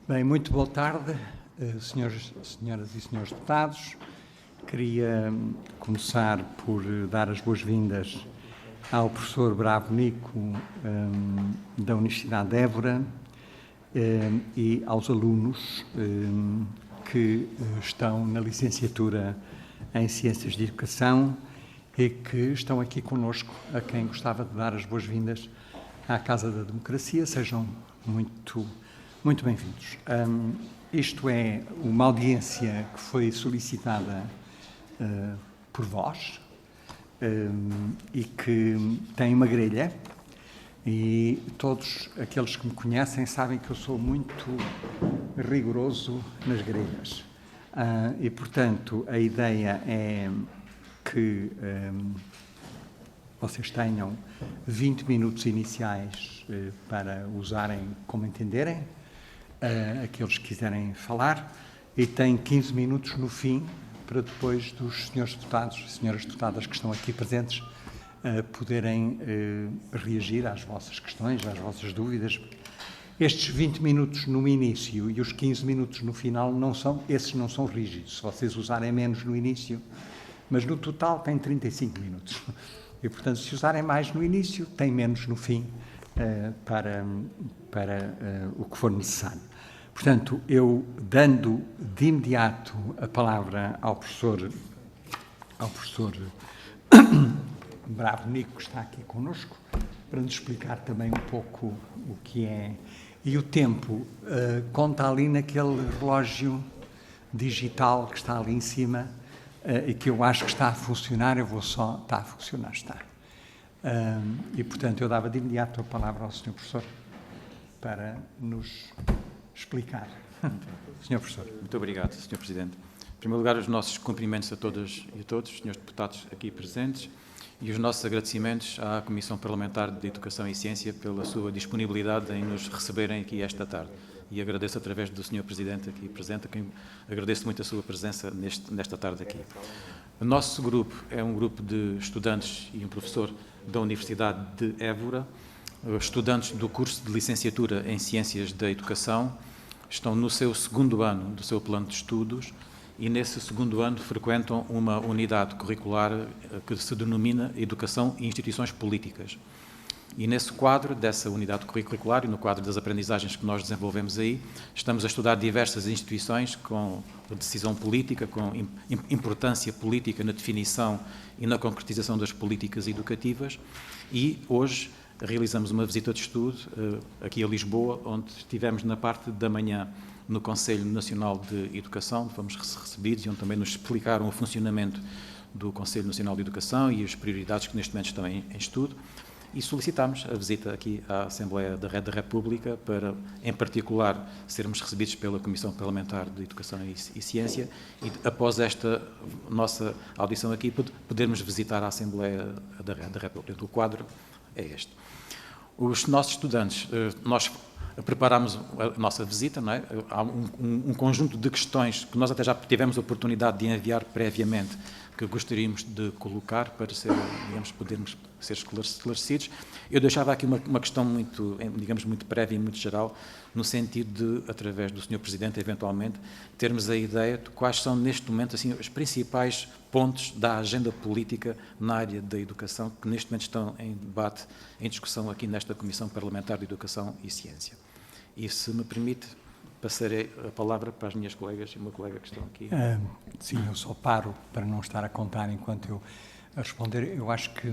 Bem, muito boa tarde, senhoras e senhores deputados. Queria começar por dar as boas-vindas ao professor Bravo Nico, da Universidade de Évora, e aos alunos que estão na licenciatura em Ciências de Educação e que estão aqui conosco, a quem gostava de dar as boas-vindas à Casa da Democracia. Sejam muito bem-vindos. Isto é uma audiência que foi solicitada por vós e que tem uma grelha, e todos aqueles que me conhecem sabem que eu sou muito rigoroso nas grelhas. E, portanto, a ideia é que vocês tenham 20 minutos iniciais para usarem como entenderem, aqueles que quiserem falar, e têm 15 minutos no fim para depois dos senhores deputados e senhoras deputadas que estão aqui presentes poderem reagir às vossas questões, às vossas dúvidas. Estes 20 minutos no início e os 15 minutos no final esses não são rígidos. Se vocês usarem menos no início, mas no total tem 35 minutos. E, portanto, se usarem mais no início, tem menos no fim para o que for necessário. Portanto, eu, dando de imediato a palavra ao professor Bravo Nico, que está aqui connosco, para nos explicar também um pouco o que é. E o tempo conta ali naquele relógio digital que está ali em cima e que eu acho que está a funcionar. Está a funcionar, está. E, portanto, eu dava de imediato a palavra ao Sr. Professor para nos explicar. Sr. Professor. Muito obrigado, Sr. Presidente. Em primeiro lugar, os nossos cumprimentos a todas e a todos, os senhores deputados aqui presentes, e os nossos agradecimentos à Comissão Parlamentar de Educação e Ciência pela sua disponibilidade em nos receberem aqui esta tarde. E agradeço através do Sr. Presidente aqui presente, a quem agradeço muito a sua presença nesta tarde aqui. O nosso grupo é um grupo de estudantes e um professor da Universidade de Évora, estudantes do curso de Licenciatura em Ciências da Educação, estão no seu segundo ano do seu plano de estudos e nesse segundo ano frequentam uma unidade curricular que se denomina Educação e Instituições Políticas. E nesse quadro dessa unidade curricular e no quadro das aprendizagens que nós desenvolvemos aí, estamos a estudar diversas instituições com decisão política, com importância política na definição e na concretização das políticas educativas, e hoje realizamos uma visita de estudo aqui a Lisboa, onde estivemos na parte da manhã no Conselho Nacional de Educação, onde fomos recebidos e onde também nos explicaram o funcionamento do Conselho Nacional de Educação e as prioridades que neste momento estão em estudo. E solicitámos a visita aqui à Assembleia da República para, em particular, sermos recebidos pela Comissão Parlamentar de Educação e Ciência e, após esta nossa audição aqui, podermos visitar a Assembleia da República. O quadro é este. Os nossos estudantes, nós preparámos a nossa visita, não é? Há um conjunto de questões que nós até já tivemos a oportunidade de enviar previamente, que gostaríamos de colocar para podermos ser esclarecidos. Eu deixava aqui uma questão muito prévia e muito geral, no sentido de, através do Sr. Presidente, eventualmente, termos a ideia de quais são, neste momento, assim, os principais pontos da agenda política na área da educação, que neste momento estão em debate, em discussão aqui nesta Comissão Parlamentar de Educação e Ciência. E, se me permite, passarei a palavra para as minhas colegas e uma colega que estão aqui. Sim, eu só paro para não estar a contar enquanto eu a responder. Eu acho que,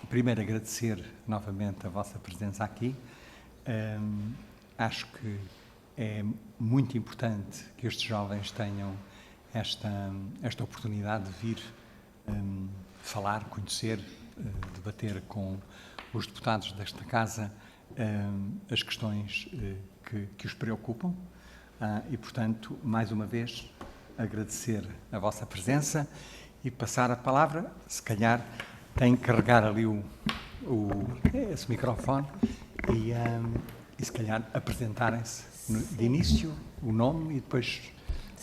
primeiro, agradecer novamente a vossa presença aqui. Acho que é muito importante que estes jovens tenham esta oportunidade de vir falar, conhecer, debater com os deputados desta Casa as questões que os preocupam. E, portanto, mais uma vez, agradecer a vossa presença e passar a palavra. Se calhar tem que carregar ali esse microfone e se calhar apresentarem-se de início, o nome, e depois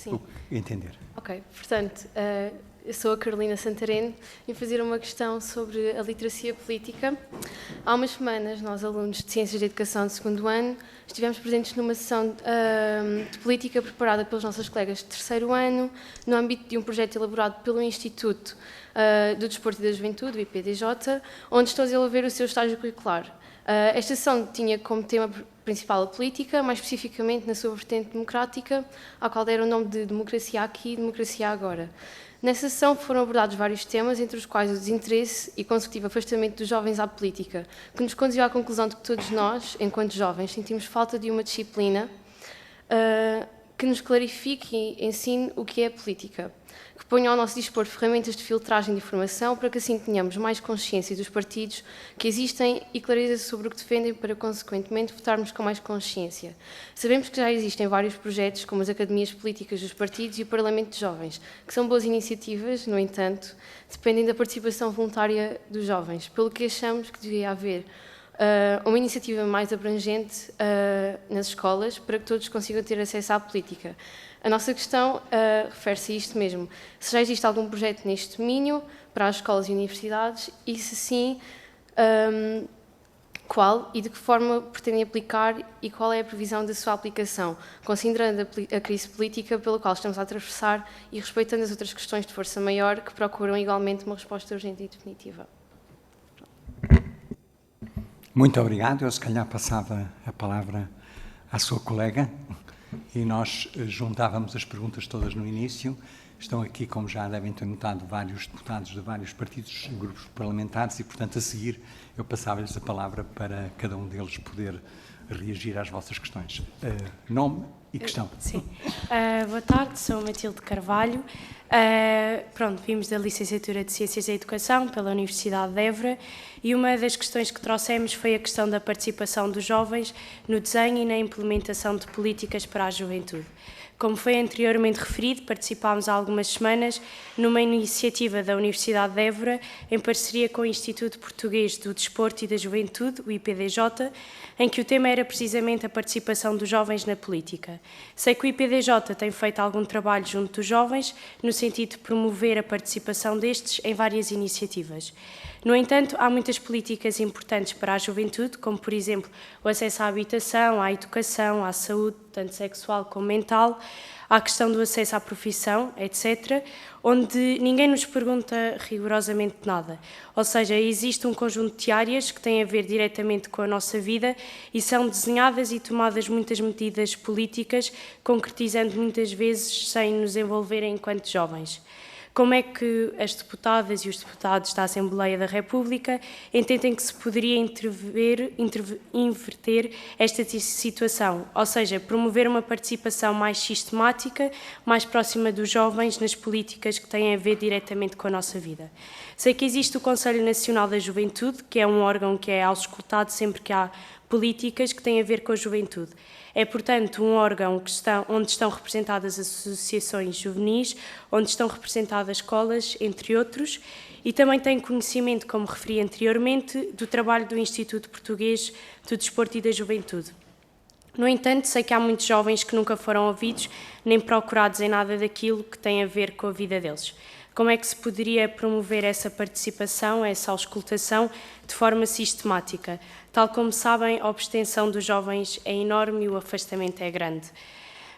o que entender. Ok, portanto, eu sou a Carolina Santareno e vou fazer uma questão sobre a literacia política. Há umas semanas, nós, alunos de Ciências da Educação de segundo ano, estivemos presentes numa sessão de política preparada pelos nossos colegas de terceiro ano, no âmbito de um projeto elaborado pelo Instituto do Desporto e da Juventude, o IPDJ, onde estão a desenvolver o seu estágio curricular. Esta sessão tinha como tema principal a política, mais especificamente na sua vertente democrática, ao qual deram o nome de Democracia Aqui e Democracia Agora. Nessa sessão foram abordados vários temas, entre os quais o desinteresse e consecutivo afastamento dos jovens à política, que nos conduziu à conclusão de que todos nós, enquanto jovens, sentimos falta de uma disciplina que nos clarifique e ensine o que é a política, que ponha ao nosso dispor ferramentas de filtragem de informação para que assim tenhamos mais consciência dos partidos que existem e clareza sobre o que defendem para, consequentemente, votarmos com mais consciência. Sabemos que já existem vários projetos, como as academias políticas dos partidos e o Parlamento de Jovens, que são boas iniciativas, no entanto, dependem da participação voluntária dos jovens, pelo que achamos que devia haver uma iniciativa mais abrangente nas escolas para que todos consigam ter acesso à política. A nossa questão refere-se a isto mesmo. Se já existe algum projeto neste domínio para as escolas e universidades e, se sim, qual e de que forma pretendem aplicar e qual é a previsão da sua aplicação, considerando a crise política pela qual estamos a atravessar e respeitando as outras questões de força maior que procuram igualmente uma resposta urgente e definitiva. Muito obrigado. Eu, se calhar, passava a palavra à sua colega e nós juntávamos as perguntas todas no início. Estão aqui, como já devem ter notado, vários deputados de vários partidos e grupos parlamentares e, portanto, a seguir eu passava-lhes a palavra para cada um deles poder reagir às vossas questões. Nome e questão. Sim. Boa tarde, sou Matilde Carvalho. Vimos da Licenciatura de Ciências da Educação pela Universidade de Évora e uma das questões que trouxemos foi a questão da participação dos jovens no desenho e na implementação de políticas para a juventude. Como foi anteriormente referido, participámos há algumas semanas numa iniciativa da Universidade de Évora, em parceria com o Instituto Português do Desporto e da Juventude, o IPDJ, em que o tema era precisamente a participação dos jovens na política. Sei que o IPDJ tem feito algum trabalho junto dos jovens, no sentido de promover a participação destes em várias iniciativas. No entanto, há muitas políticas importantes para a juventude, como, por exemplo, o acesso à habitação, à educação, à saúde, tanto sexual como mental, à questão do acesso à profissão, etc., onde ninguém nos pergunta rigorosamente nada. Ou seja, existe um conjunto de áreas que têm a ver diretamente com a nossa vida e são desenhadas e tomadas muitas medidas políticas, concretizando muitas vezes sem nos envolverem enquanto jovens. Como é que as deputadas e os deputados da Assembleia da República entendem que se poderia inverter esta situação, ou seja, promover uma participação mais sistemática, mais próxima dos jovens nas políticas que têm a ver diretamente com a nossa vida? Sei que existe o Conselho Nacional da Juventude, que é um órgão que é auscultado sempre que há políticas que têm a ver com a juventude. É, portanto, um órgão onde estão representadas associações juvenis, onde estão representadas escolas, entre outros, e também tem conhecimento, como referi anteriormente, do trabalho do Instituto Português do Desporto e da Juventude. No entanto, sei que há muitos jovens que nunca foram ouvidos nem procurados em nada daquilo que tem a ver com a vida deles. Como é que se poderia promover essa participação, essa auscultação, de forma sistemática? Tal como sabem, a abstenção dos jovens é enorme e o afastamento é grande.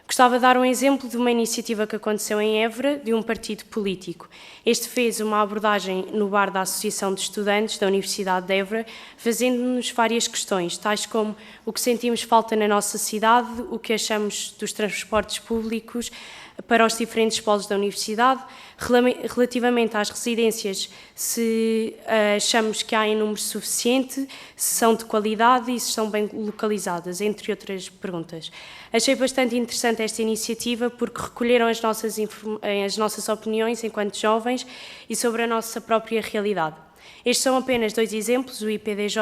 Gostava de dar um exemplo de uma iniciativa que aconteceu em Évora, de um partido político. Este fez uma abordagem no bar da Associação de Estudantes da Universidade de Évora, fazendo-nos várias questões, tais como o que sentimos falta na nossa cidade, o que achamos dos transportes públicos para os diferentes polos da universidade, relativamente às residências, se achamos que há em número suficiente, se são de qualidade e se estão bem localizadas, entre outras perguntas. Achei bastante interessante esta iniciativa porque recolheram as nossas opiniões enquanto jovens e sobre a nossa própria realidade. Estes são apenas 2 exemplos, o IPDJ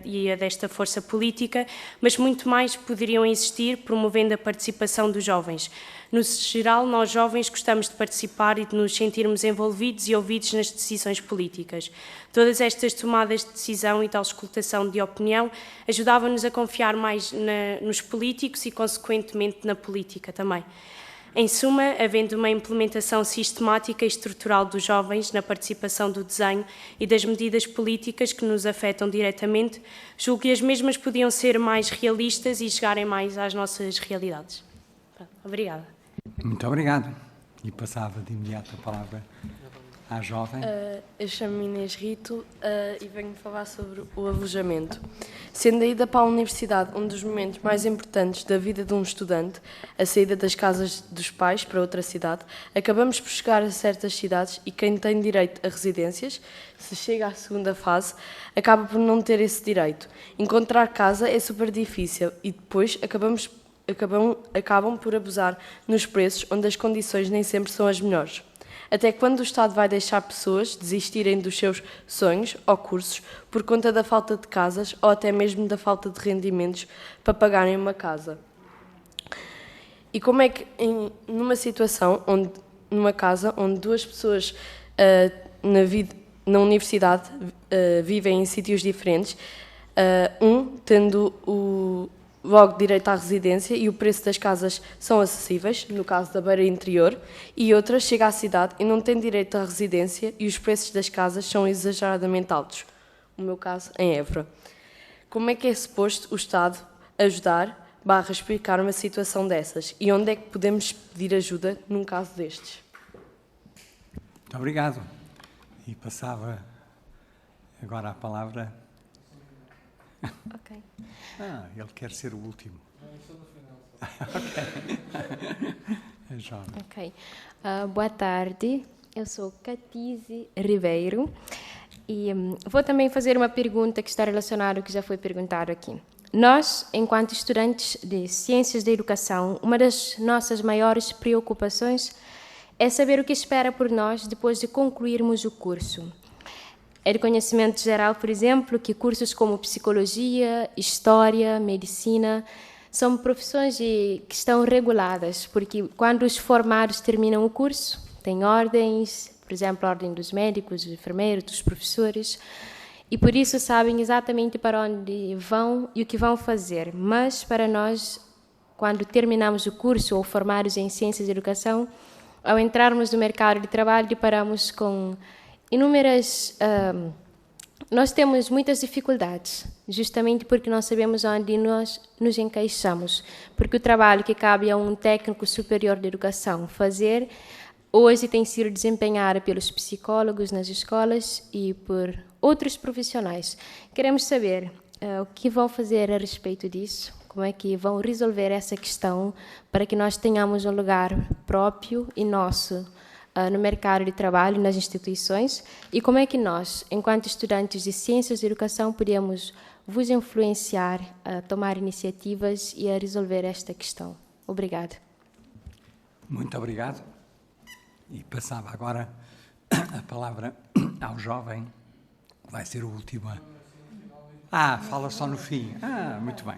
e a desta força política, mas muito mais poderiam existir promovendo a participação dos jovens. No geral, nós jovens gostamos de participar e de nos sentirmos envolvidos e ouvidos nas decisões políticas. Todas estas tomadas de decisão e de auscultação de opinião ajudavam-nos a confiar mais nos políticos e, consequentemente, na política também. Em suma, havendo uma implementação sistemática e estrutural dos jovens na participação do desenho e das medidas políticas que nos afetam diretamente, julgo que as mesmas podiam ser mais realistas e chegarem mais às nossas realidades. Obrigada. Muito obrigado. E passava de imediato a palavra à jovem. Eu chamo-me Inês Rito e venho falar sobre o alojamento. Sendo a ida para a universidade um dos momentos mais importantes da vida de um estudante, a saída das casas dos pais para outra cidade, acabamos por chegar a certas cidades e quem tem direito a residências, se chega à segunda fase, acaba por não ter esse direito. Encontrar casa é super difícil e depois acabam por abusar nos preços, onde as condições nem sempre são as melhores. Até quando o Estado vai deixar pessoas desistirem dos seus sonhos ou cursos por conta da falta de casas ou até mesmo da falta de rendimentos para pagarem uma casa? E como é que, numa situação, numa casa onde duas pessoas na universidade vivem em sítios diferentes, tendo logo direito à residência e o preço das casas são acessíveis, no caso da Beira Interior, e outra chega à cidade e não tem direito à residência e os preços das casas são exageradamente altos, no meu caso, em Évora. Como é que é suposto o Estado ajudar / explicar uma situação dessas e onde é que podemos pedir ajuda num caso destes? Muito obrigado. E passava agora a palavra... Ok. Ele quer ser o último. Ok. É jovem. Ok. Boa tarde, eu sou Catize Ribeiro e vou também fazer uma pergunta que está relacionada ao que já foi perguntado aqui. Nós, enquanto estudantes de Ciências da Educação, uma das nossas maiores preocupações é saber o que espera por nós depois de concluirmos o curso. É de conhecimento geral, por exemplo, que cursos como Psicologia, História, Medicina são profissões que estão reguladas, porque quando os formados terminam o curso, têm ordens, por exemplo, a ordem dos médicos, dos enfermeiros, dos professores, e por isso sabem exatamente para onde vão e o que vão fazer. Mas para nós, quando terminamos o curso ou formados em Ciências da Educação, ao entrarmos no mercado de trabalho, deparamos com inúmeras... nós temos muitas dificuldades, justamente porque não sabemos onde nós nos encaixamos, porque o trabalho que cabe a um técnico superior de educação fazer, hoje tem sido desempenhado pelos psicólogos nas escolas e por outros profissionais. Queremos saber o que vão fazer a respeito disso, como é que vão resolver essa questão para que nós tenhamos um lugar próprio e nosso no mercado de trabalho, nas instituições, e como é que nós, enquanto estudantes de Ciências da Educação, podemos vos influenciar a tomar iniciativas e a resolver esta questão. Obrigada. Muito obrigado. E passava agora a palavra ao jovem, que vai ser o último. Fala só no fim. Muito bem.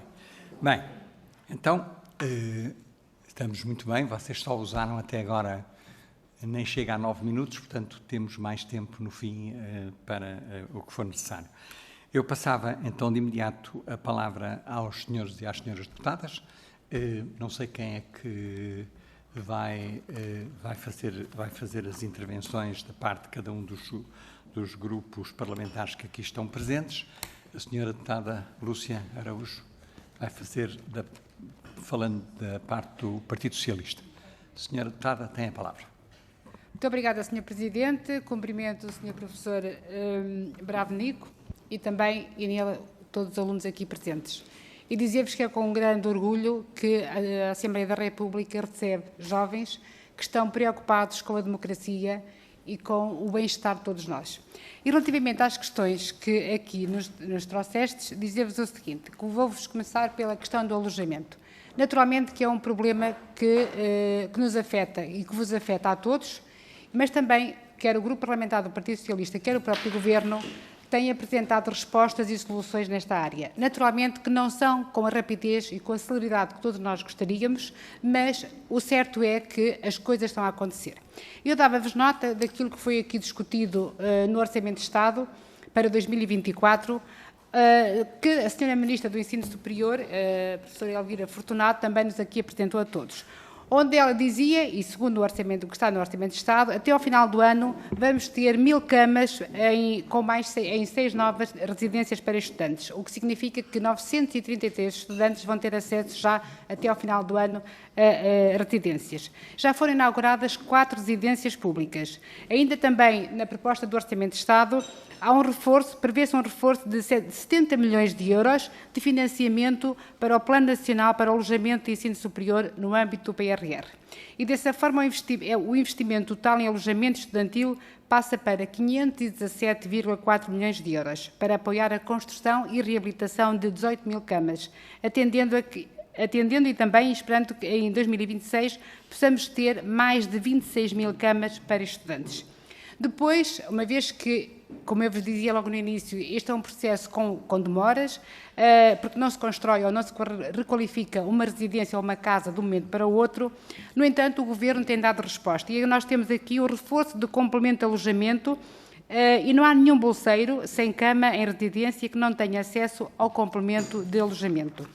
Bem, então, estamos muito bem, vocês só usaram até agora... nem chega a 9 minutos, portanto, temos mais tempo no fim para o que for necessário. Eu passava, então, de imediato a palavra aos senhores e às senhoras deputadas. Não sei quem é que vai fazer as intervenções da parte de cada um dos grupos parlamentares que aqui estão presentes. A senhora deputada Lúcia Araújo vai fazer, falando da parte do Partido Socialista. A senhora deputada tem a palavra. Muito obrigada, Sr. Presidente. Cumprimento o Sr. Professor Bravo Nico e também todos os alunos aqui presentes. E dizer-vos que é com um grande orgulho que a Assembleia da República recebe jovens que estão preocupados com a democracia e com o bem-estar de todos nós. E relativamente às questões que aqui nos trouxestes, dizer-vos o seguinte, que vou-vos começar pela questão do alojamento. Naturalmente que é um problema que nos afeta e que vos afeta a todos, mas também, quer o Grupo Parlamentar do Partido Socialista, quer o próprio Governo, têm apresentado respostas e soluções nesta área. Naturalmente que não são com a rapidez e com a celeridade que todos nós gostaríamos, mas o certo é que as coisas estão a acontecer. Eu dava-vos nota daquilo que foi aqui discutido no Orçamento de Estado para 2024, que a Sra. Ministra do Ensino Superior, a professora Elvira Fortunato, também nos aqui apresentou a todos. onde ela dizia, e segundo o orçamento que está no Orçamento de Estado, até ao final do ano vamos ter 1000 camas em 6 novas residências para estudantes, o que significa que 933 estudantes vão ter acesso já até ao final do ano a residências. Já foram inauguradas 4 residências públicas. Ainda também, na proposta do Orçamento de Estado, prevê-se um reforço de 70 milhões de euros de financiamento para o Plano Nacional para o Alojamento e Ensino Superior no âmbito do PRR. E dessa forma o investimento total em alojamento estudantil passa para 517,4 milhões de euros, para apoiar a construção e reabilitação de 18 mil camas, atendendo e também esperando que em 2026 possamos ter mais de 26 mil camas para estudantes. Depois, uma vez que, como eu vos dizia logo no início, este é um processo com demoras, porque não se constrói ou não se requalifica uma residência ou uma casa de um momento para o outro. No entanto, o Governo tem dado resposta. E nós temos aqui o reforço do complemento de alojamento, e não há nenhum bolseiro sem cama em residência que não tenha acesso ao complemento de alojamento.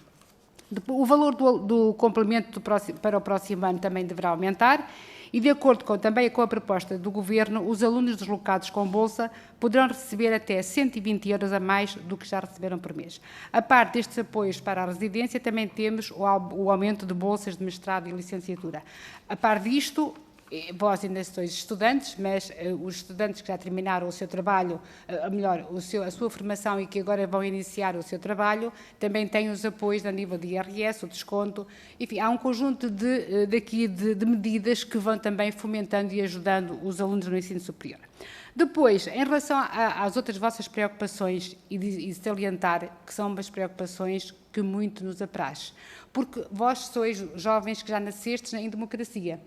O valor do complemento para o próximo ano também deverá aumentar. E, de acordo também com a proposta do Governo, os alunos deslocados com bolsa poderão receber até 120 euros a mais do que já receberam por mês. A par destes apoios para a residência, também temos o aumento de bolsas de mestrado e licenciatura. A par disto, vós ainda sois estudantes, mas os estudantes que já terminaram o seu trabalho, a sua formação e que agora vão iniciar o seu trabalho, também têm os apoios a nível de IRS, o desconto, enfim, há um conjunto de medidas que vão também fomentando e ajudando os alunos no ensino superior. Depois, em relação às outras vossas preocupações, e salientar que são umas preocupações que muito nos apraz, porque vós sois jovens que já nascestes em democracia.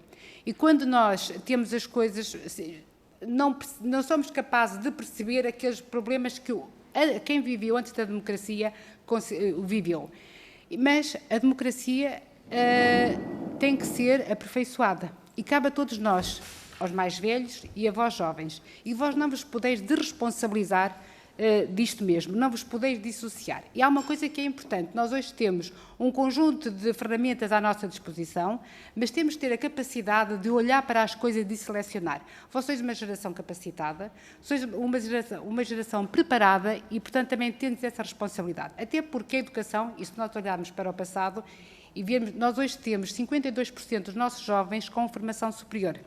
E quando nós temos as coisas, não somos capazes de perceber aqueles problemas que quem viveu antes da democracia viveu. Mas a democracia tem que ser aperfeiçoada. E cabe a todos nós, aos mais velhos e a vós jovens. E vós não vos podeis desresponsabilizar disto mesmo, não vos podeis dissociar. E há uma coisa que é importante, nós hoje temos um conjunto de ferramentas à nossa disposição, mas temos de ter a capacidade de olhar para as coisas e de selecionar. Vós sois uma geração capacitada, sois uma geração preparada e, portanto, também tendes essa responsabilidade. Até porque a educação, e se nós olharmos para o passado, e vemos, nós hoje temos 52% dos nossos jovens com formação superior.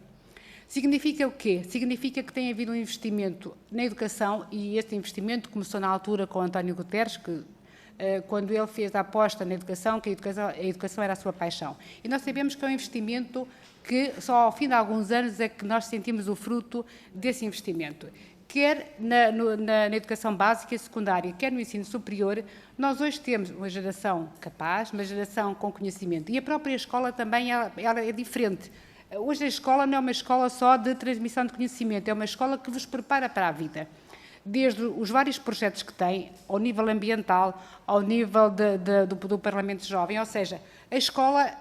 Significa o quê? Significa que tem havido um investimento na educação, e este investimento começou na altura com António Guterres, que quando ele fez a aposta na educação, que a educação era a sua paixão. E nós sabemos que é um investimento que só ao fim de alguns anos é que nós sentimos o fruto desse investimento. Quer na educação básica e secundária, quer no ensino superior, nós hoje temos uma geração capaz, uma geração com conhecimento. E a própria escola também ela é diferente. Hoje a escola não é uma escola só de transmissão de conhecimento, é uma escola que vos prepara para a vida. Desde os vários projetos que tem, ao nível ambiental, ao nível do Parlamento Jovem, ou seja, a escola,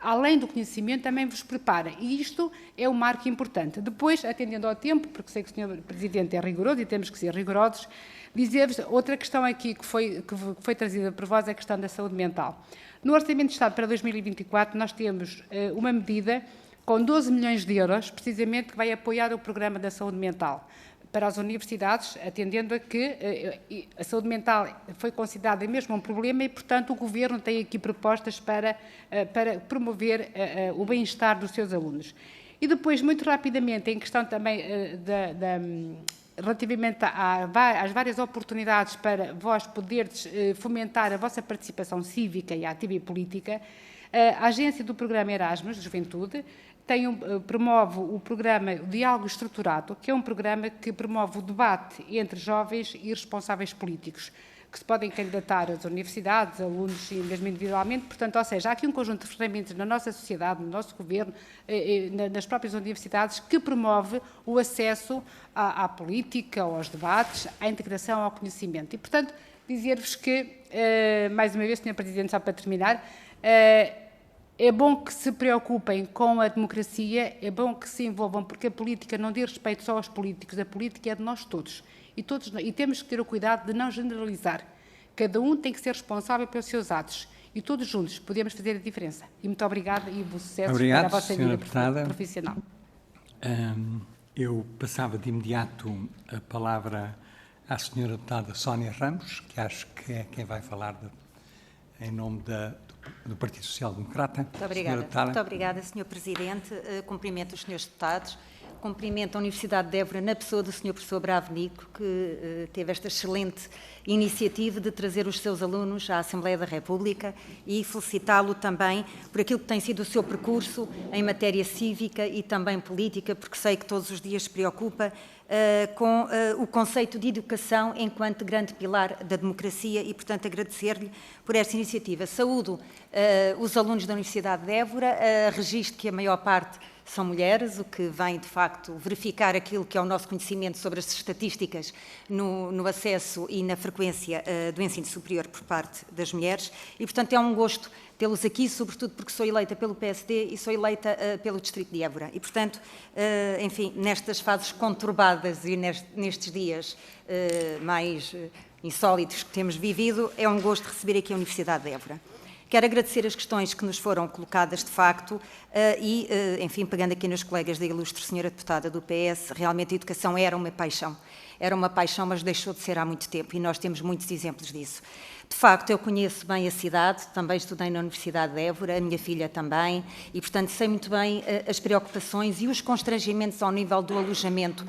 além do conhecimento, também vos prepara. E isto é um marco importante. Depois, atendendo ao tempo, porque sei que o Sr. Presidente é rigoroso e temos que ser rigorosos, dizer-vos outra questão aqui que foi trazida por vós, é a questão da saúde mental. No Orçamento de Estado para 2024, nós temos uma medida com 12 milhões de euros, precisamente, que vai apoiar o programa da saúde mental para as universidades, atendendo a que a saúde mental foi considerada mesmo um problema e, portanto, o Governo tem aqui propostas para promover o bem-estar dos seus alunos. E depois, muito rapidamente, em questão também relativamente às várias oportunidades para vós poderes fomentar a vossa participação cívica e ativa e política, a agência do programa Erasmus, de Juventude, promove o programa Diálogo Estruturado, que é um programa que promove o debate entre jovens e responsáveis políticos, que se podem candidatar às universidades, alunos e mesmo individualmente. Portanto, ou seja, há aqui um conjunto de ferramentas na nossa sociedade, no nosso governo, nas próprias universidades, que promove o acesso à política, aos debates, à integração, ao conhecimento. E, portanto, dizer-vos que, mais uma vez, Sr. Presidente, só para terminar, é bom que se preocupem com a democracia, é bom que se envolvam, porque a política não diz respeito só aos políticos, a política é de nós todos. E temos que ter o cuidado de não generalizar, Cada um tem que ser responsável pelos seus atos e todos juntos podemos fazer a diferença. E muito obrigada e bom sucesso para a vossa vida profissional. Eu passava de imediato a palavra à senhora deputada Sónia Ramos, que acho que é quem vai falar em nome do Partido Social Democrata. Muito obrigada. Muito obrigada, Sr. Presidente. Cumprimento os senhores deputados. Cumprimento a Universidade de Évora na pessoa do Sr. Professor Bravo Nico, que teve esta excelente iniciativa de trazer os seus alunos à Assembleia da República e felicitá-lo também por aquilo que tem sido o seu percurso em matéria cívica e também política, porque sei que todos os dias se preocupa com o conceito de educação enquanto grande pilar da democracia e, portanto, agradecer-lhe por esta iniciativa. Saúdo os alunos da Universidade de Évora, registro que a maior parte são mulheres, o que vem, de facto, verificar aquilo que é o nosso conhecimento sobre as estatísticas no acesso e na frequência do ensino superior por parte das mulheres. E, portanto, é um gosto tê-los aqui, sobretudo porque sou eleita pelo PSD e sou eleita pelo Distrito de Évora. E, portanto, enfim, nestas fases conturbadas e nestes dias mais insólitos que temos vivido, é um gosto receber aqui a Universidade de Évora. Quero agradecer as questões que nos foram colocadas, de facto, e, enfim, pegando aqui nos colegas da ilustre senhora deputada do PS, realmente a educação era uma paixão. Era uma paixão, mas deixou de ser há muito tempo, e nós temos muitos exemplos disso. De facto, eu conheço bem a cidade, também estudei na Universidade de Évora, a minha filha também, e, portanto, sei muito bem as preocupações e os constrangimentos ao nível do alojamento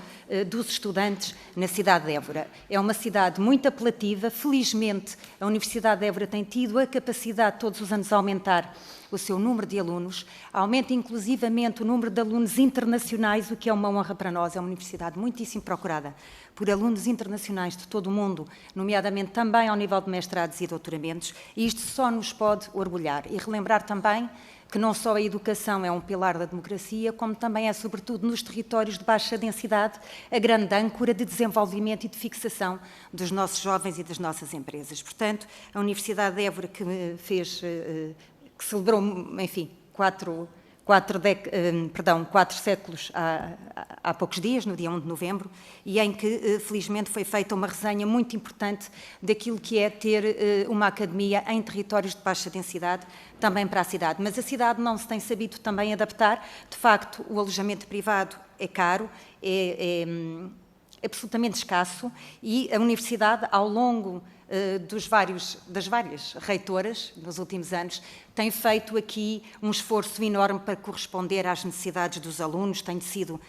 dos estudantes na cidade de Évora. É uma cidade muito apelativa, felizmente a Universidade de Évora tem tido a capacidade de todos os anos aumentar o seu número de alunos, aumenta inclusivamente o número de alunos internacionais, o que é uma honra para nós, é uma universidade muitíssimo procurada por alunos internacionais de todo o mundo, nomeadamente também ao nível de mestrados e doutoramentos, e isto só nos pode orgulhar. E relembrar também que não só a educação é um pilar da democracia, como também é, sobretudo, nos territórios de baixa densidade, a grande âncora de desenvolvimento e de fixação dos nossos jovens e das nossas empresas. Portanto, a Universidade de Évora que celebrou, enfim, quatro séculos há poucos dias, no dia 1 de novembro, e em que, felizmente, foi feita uma resenha muito importante daquilo que é ter uma academia em territórios de baixa densidade, também para a cidade. Mas a cidade não se tem sabido também adaptar. De facto, o alojamento privado é caro, é absolutamente escasso, e a universidade, ao longo das várias reitoras nos últimos anos, tem feito aqui um esforço enorme para corresponder às necessidades dos alunos, tenho sido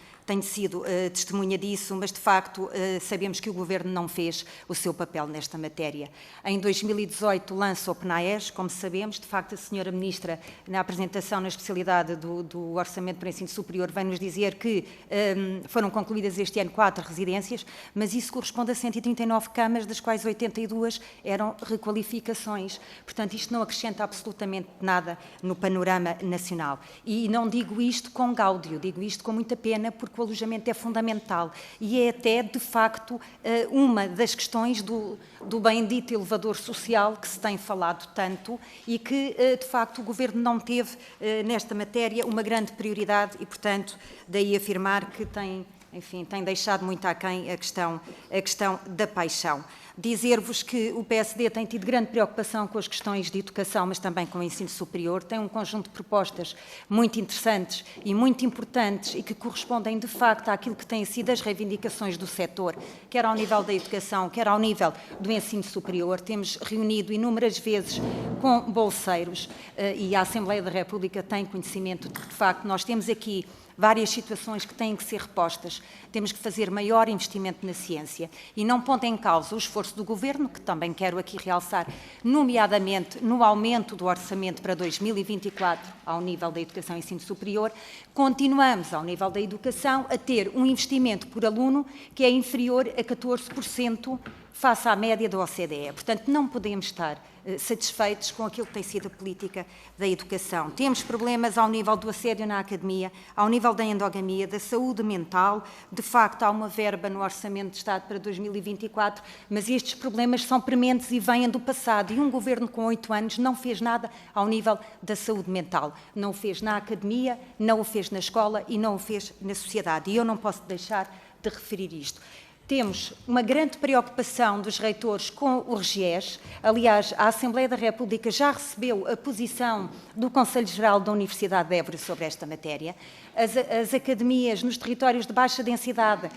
testemunha disso, mas de facto sabemos que o Governo não fez o seu papel nesta matéria. Em 2018 lança o PNAES, como sabemos, de facto a senhora Ministra, na apresentação na especialidade do Orçamento para o Ensino Superior, vem-nos dizer que foram concluídas este ano 4 residências, mas isso corresponde a 139 camas, das quais 82 eram requalificações. Portanto, isto não acrescenta absolutamente nada no panorama nacional. E não digo isto com gáudio, digo isto com muita pena, porque o alojamento é fundamental e é até, de facto, uma das questões do bendito elevador social que se tem falado tanto e que, de facto, o Governo não teve nesta matéria uma grande prioridade e, portanto, daí afirmar que tem deixado muito aquém a questão da paixão. Dizer-vos que o PSD tem tido grande preocupação com as questões de educação, mas também com o ensino superior, tem um conjunto de propostas muito interessantes e muito importantes e que correspondem, de facto, àquilo que têm sido as reivindicações do setor, quer ao nível da educação, quer ao nível do ensino superior. Temos reunido inúmeras vezes com bolseiros e a Assembleia da República tem conhecimento de que, de facto, nós temos aqui várias situações que têm que ser repostas. Temos que fazer maior investimento na ciência e não pondo em causa o esforço do Governo, que também quero aqui realçar, nomeadamente no aumento do orçamento para 2024 ao nível da educação e ensino superior. Continuamos, ao nível da educação, a ter um investimento por aluno que é inferior a 14% face à média da OCDE. Portanto, não podemos estar satisfeitos com aquilo que tem sido a política da educação. Temos problemas ao nível do assédio na academia, ao nível da endogamia, da saúde mental. De facto, há uma verba no Orçamento de Estado para 2024, mas estes problemas são prementes e vêm do passado. E um Governo com 8 anos não fez nada ao nível da saúde mental. Não o fez na academia, não o fez na escola e não o fez na sociedade. E eu não posso deixar de referir isto. temos uma grande preocupação dos reitores com o RGES. Aliás, a Assembleia da República já recebeu a posição do Conselho Geral da Universidade de Évora sobre esta matéria. As academias nos territórios de baixa densidade,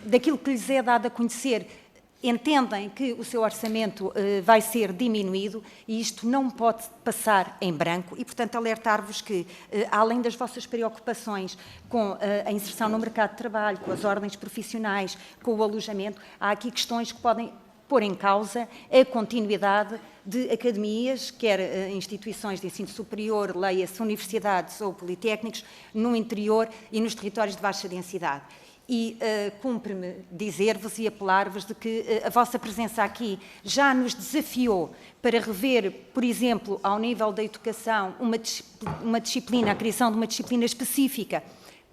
daquilo que lhes é dado a conhecer, entendem que o seu orçamento vai ser diminuído e isto não pode passar em branco e, portanto, alertar-vos que, além das vossas preocupações com a inserção no mercado de trabalho, com as ordens profissionais, com o alojamento, há aqui questões que podem pôr em causa a continuidade de academias, quer instituições de ensino superior, leia-se universidades ou politécnicos, no interior e nos territórios de baixa densidade. E cumpre-me dizer-vos e apelar-vos de que a vossa presença aqui já nos desafiou para rever, por exemplo, ao nível da educação, uma disciplina, a criação de uma disciplina específica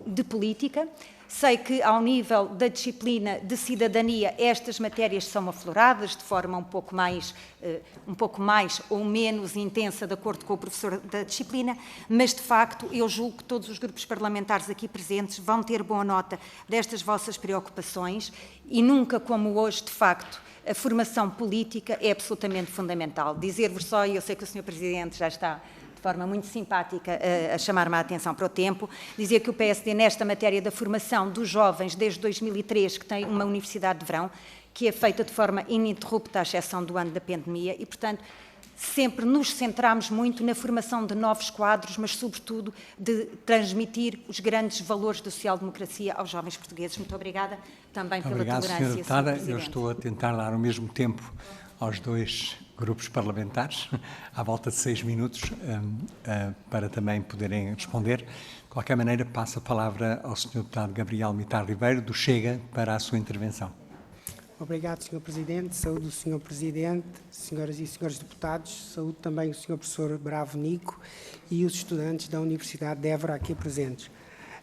de política. Sei que, ao nível da disciplina de cidadania, estas matérias são afloradas de forma um pouco mais ou menos intensa, de acordo com o professor da disciplina, mas, de facto, eu julgo que todos os grupos parlamentares aqui presentes vão ter boa nota destas vossas preocupações e nunca como hoje, de facto, a formação política é absolutamente fundamental. Dizer-vos só, e eu sei que o Sr. Presidente já está de forma muito simpática a chamar-me a atenção para o tempo, dizer que o PSD, nesta matéria da formação dos jovens, desde 2003, que tem uma universidade de verão, que é feita de forma ininterrupta, à exceção do ano da pandemia, e, portanto, sempre nos centramos muito na formação de novos quadros, mas, sobretudo, de transmitir os grandes valores da social-democracia aos jovens portugueses. Muito obrigada também pela tolerância. Obrigado, Sra. Deputada. Eu estou a tentar dar ao mesmo tempo aos dois grupos parlamentares, à volta de 6 minutos, para também poderem responder. De qualquer maneira, passo a palavra ao Sr. Deputado Gabriel Mitar Ribeiro, do Chega, para a sua intervenção. Obrigado, Sr. Presidente. Saúde o Sr. Presidente, senhoras e senhores deputados. Saúde também o Sr. Professor Bravo Nico e os estudantes da Universidade de Évora aqui presentes.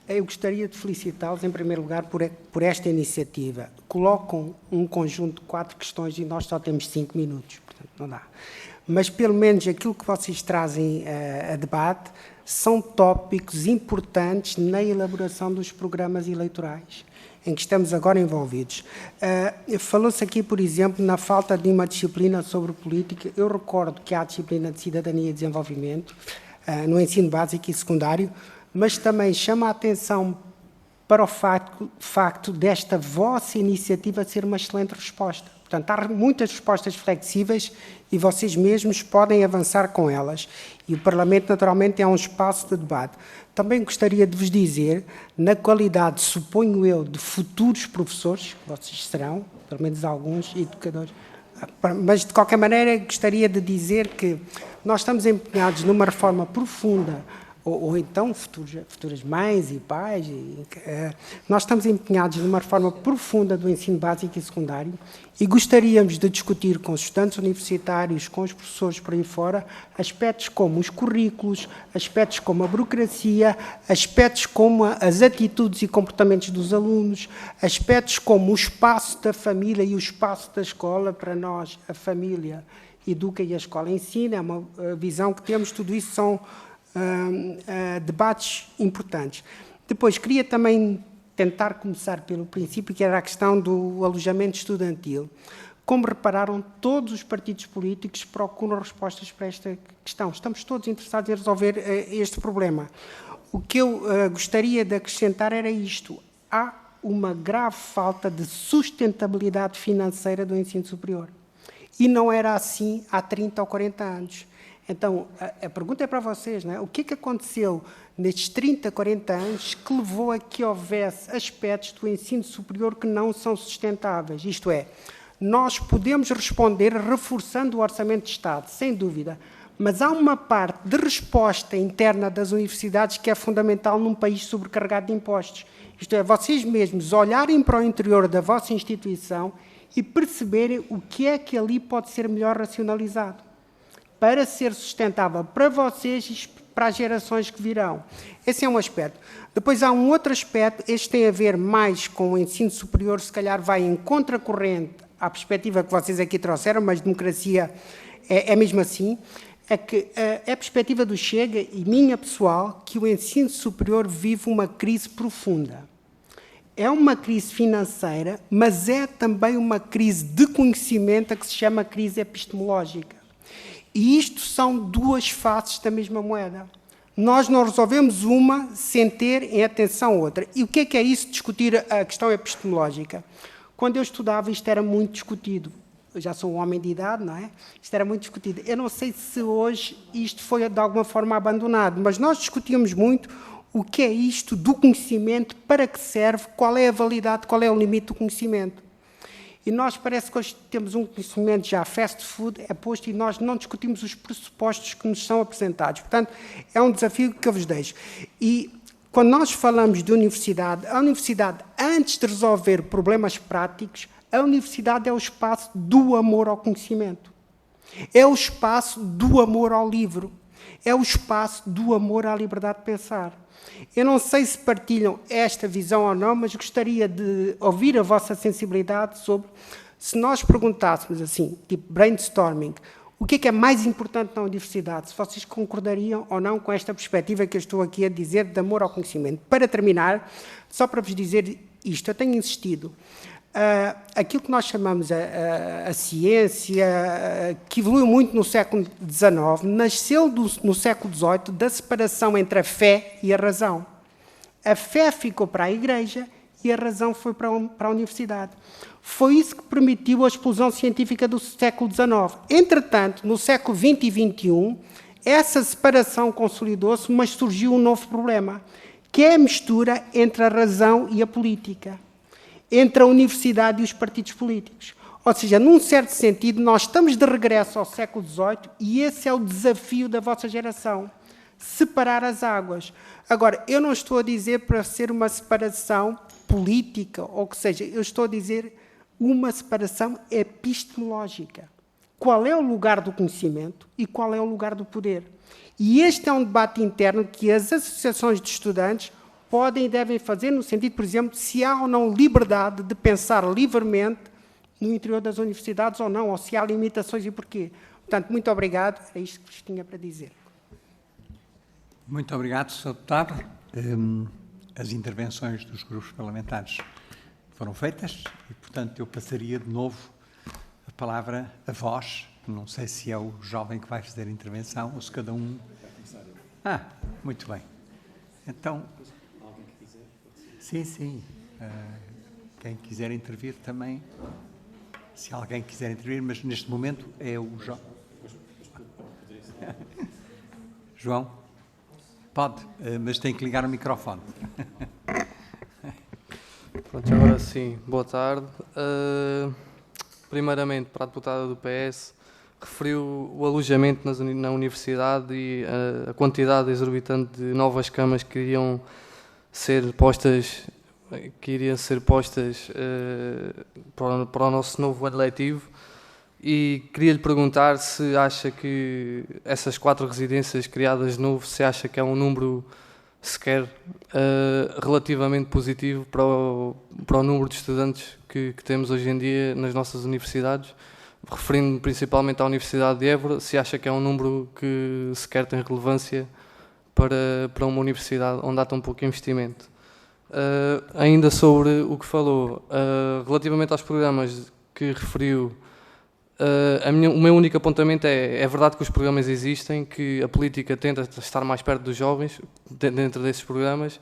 Eu gostaria de felicitá-los, em primeiro lugar, por esta iniciativa. Colocam um conjunto de 4 questões e nós só temos 5 minutos, portanto não dá. Mas, pelo menos, aquilo que vocês trazem a debate são tópicos importantes na elaboração dos programas eleitorais, em que estamos agora envolvidos. Falou-se aqui, por exemplo, na falta de uma disciplina sobre política. Eu recordo que há a disciplina de cidadania e desenvolvimento no ensino básico e secundário, mas também chama a atenção para o facto desta vossa iniciativa ser uma excelente resposta. Portanto, há muitas respostas flexíveis e vocês mesmos podem avançar com elas. E o Parlamento, naturalmente, é um espaço de debate. Também gostaria de vos dizer, na qualidade, suponho eu, de futuros professores, vocês serão, pelo menos alguns, educadores, mas, de qualquer maneira, gostaria de dizer que nós estamos empenhados numa reforma profunda, ou então futuras mães e pais, nós estamos empenhados numa reforma profunda do ensino básico e secundário e gostaríamos de discutir com os estudantes universitários, com os professores por aí fora, aspectos como os currículos, aspectos como a burocracia, aspectos como as atitudes e comportamentos dos alunos, aspectos como o espaço da família e o espaço da escola. Para nós, a família educa e a escola ensina, é uma visão que temos, tudo isso são debates importantes. Depois, queria também tentar começar pelo princípio, que era a questão do alojamento estudantil. Como repararam, todos os partidos políticos procuram respostas para esta questão. Estamos todos interessados em resolver este problema. O que eu gostaria de acrescentar era isto. Há uma grave falta de sustentabilidade financeira do ensino superior. E não era assim há 30 ou 40 anos. Então, a pergunta é para vocês, não é? O que é que aconteceu nestes 30, 40 anos que levou a que houvesse aspectos do ensino superior que não são sustentáveis? Isto é, nós podemos responder reforçando o orçamento de Estado, sem dúvida, mas há uma parte de resposta interna das universidades que é fundamental num país sobrecarregado de impostos. Isto é, vocês mesmos olharem para o interior da vossa instituição e perceberem o que é que ali pode ser melhor racionalizado, para ser sustentável para vocês e para as gerações que virão. Esse é um aspecto. Depois há um outro aspecto, este tem a ver mais com o ensino superior, se calhar vai em contracorrente à perspectiva que vocês aqui trouxeram, mas democracia é mesmo assim, é que é a perspectiva do Chega e minha pessoal, que o ensino superior vive uma crise profunda. É uma crise financeira, mas é também uma crise de conhecimento, a que se chama crise epistemológica. E isto são duas faces da mesma moeda. Nós não resolvemos uma sem ter em atenção outra. E o que é isso, discutir a questão epistemológica? Quando eu estudava, isto era muito discutido. Eu já sou um homem de idade, não é? Isto era muito discutido. Eu não sei se hoje isto foi, de alguma forma, abandonado, mas nós discutíamos muito o que é isto do conhecimento, para que serve, qual é a validade, qual é o limite do conhecimento. E nós parece que hoje temos um conhecimento já fast food, é posto, e nós não discutimos os pressupostos que nos são apresentados. Portanto, é um desafio que eu vos deixo. E quando nós falamos de universidade, a universidade, antes de resolver problemas práticos, a universidade é o espaço do amor ao conhecimento. É o espaço do amor ao livro. É o espaço do amor à liberdade de pensar. Eu não sei se partilham esta visão ou não, mas gostaria de ouvir a vossa sensibilidade sobre, se nós perguntássemos assim, tipo brainstorming, o que é mais importante na universidade, se vocês concordariam ou não com esta perspectiva que eu estou aqui a dizer de amor ao conhecimento. Para terminar, só para vos dizer isto, eu tenho insistido, aquilo que nós chamamos a ciência, que evoluiu muito no século XIX, nasceu no século XVIII da separação entre a fé e a razão. A fé ficou para a Igreja e a razão foi para a Universidade. Foi isso que permitiu a explosão científica do século XIX. Entretanto, no século XX e XXI, essa separação consolidou-se, mas surgiu um novo problema, que é a mistura entre a razão e a política, entre a universidade e os partidos políticos. Ou seja, num certo sentido, nós estamos de regresso ao século XVIII e esse é o desafio da vossa geração, separar as águas. Agora, eu não estou a dizer para ser uma separação política, ou que seja, eu estou a dizer uma separação epistemológica. Qual é o lugar do conhecimento e qual é o lugar do poder? E este é um debate interno que as associações de estudantes podem e devem fazer, no sentido, por exemplo, se há ou não liberdade de pensar livremente no interior das universidades ou não, ou se há limitações e porquê. Portanto, muito obrigado, é isto que vos tinha para dizer. Muito obrigado, Sr. Deputado. As intervenções dos grupos parlamentares foram feitas e, portanto, eu passaria de novo a palavra a vós. Não sei se é o jovem que vai fazer a intervenção ou se cada um... muito bem. Então... Sim. Quem quiser intervir também, se alguém quiser intervir, mas neste momento é o João. João, pode, mas tem que ligar o microfone. Pronto, agora sim, boa tarde. Primeiramente, para a deputada do PS, referiu o alojamento na universidade e a quantidade exorbitante de novas camas que iriam ser postas para o nosso novo ano letivo, e queria-lhe perguntar se acha que essas 4 residências criadas de novo, se acha que é um número sequer relativamente positivo para o número de estudantes que temos hoje em dia nas nossas universidades, referindo-me principalmente à Universidade de Évora, se acha que é um número que sequer tem relevância para uma universidade onde há tão pouco investimento. Ainda sobre o que falou, relativamente aos programas que referiu, o meu único apontamento é verdade que os programas existem, que a política tenta estar mais perto dos jovens dentro desses programas,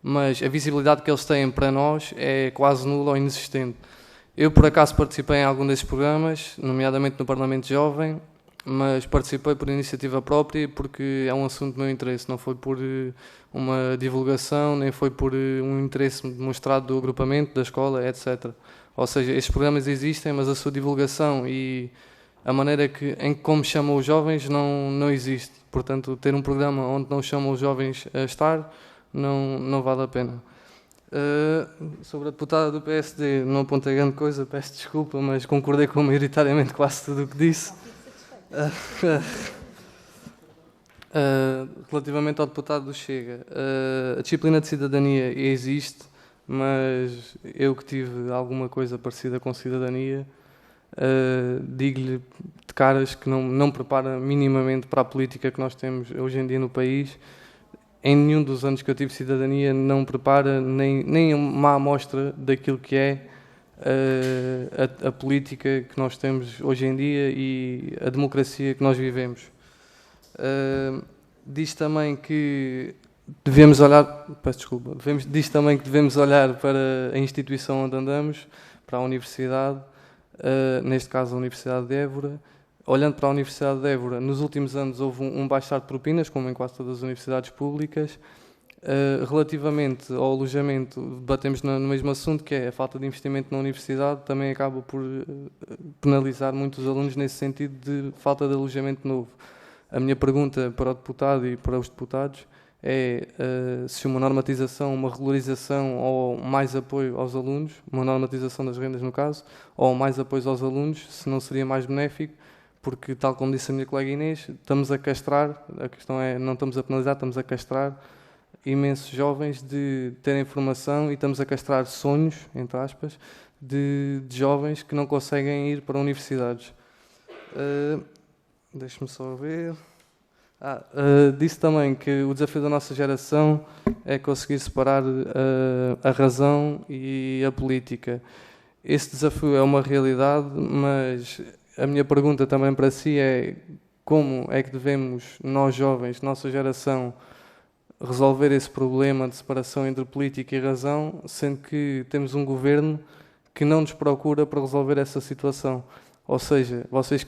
mas a visibilidade que eles têm para nós é quase nula ou inexistente. Eu, por acaso, participei em algum desses programas, nomeadamente no Parlamento Jovem, mas participei por iniciativa própria porque é um assunto do meu interesse, não foi por uma divulgação, nem foi por um interesse demonstrado do agrupamento, da escola, etc. Ou seja, estes programas existem, mas a sua divulgação e a maneira em como chamam os jovens não existe. Portanto, ter um programa onde não chamam os jovens a estar não vale a pena. Sobre a deputada do PSD, não apontei grande coisa, peço desculpa, mas concordei com maioritariamente quase tudo o que disse. Relativamente ao deputado do Chega, a disciplina de cidadania existe, mas eu que tive alguma coisa parecida com cidadania, digo-lhe de caras que não me prepara minimamente para a política que nós temos hoje em dia no país em nenhum dos anos que eu tive cidadania não prepara nem uma amostra daquilo que é a política que nós temos hoje em dia e a democracia que nós vivemos. Diz também que devemos olhar, diz também que devemos olhar para a instituição onde andamos, para a universidade, neste caso a Universidade de Évora. Olhando para a Universidade de Évora, nos últimos anos houve um baixar de propinas, como em quase todas as universidades públicas. Relativamente ao alojamento, debatemos no mesmo assunto, que é a falta de investimento na universidade, também acaba por penalizar muitos alunos nesse sentido de falta de alojamento novo. A minha pergunta para o deputado e para os deputados é se uma normatização, uma regularização ou mais apoio aos alunos, uma normatização das rendas no caso, ou mais apoio aos alunos, se não seria mais benéfico, porque, tal como disse a minha colega Inês, estamos a castrar, a questão é, não estamos a penalizar, estamos a castrar imensos jovens de terem formação e estamos a castrar sonhos, entre aspas, de jovens que não conseguem ir para universidades. Deixe-me só ver. Disse também que o desafio da nossa geração é conseguir separar a razão e a política. Esse desafio é uma realidade, mas a minha pergunta também para si é como é que devemos, nós jovens, nossa geração, resolver esse problema de separação entre política e razão, sendo que temos um governo que não nos procura para resolver essa situação. Ou seja, vocês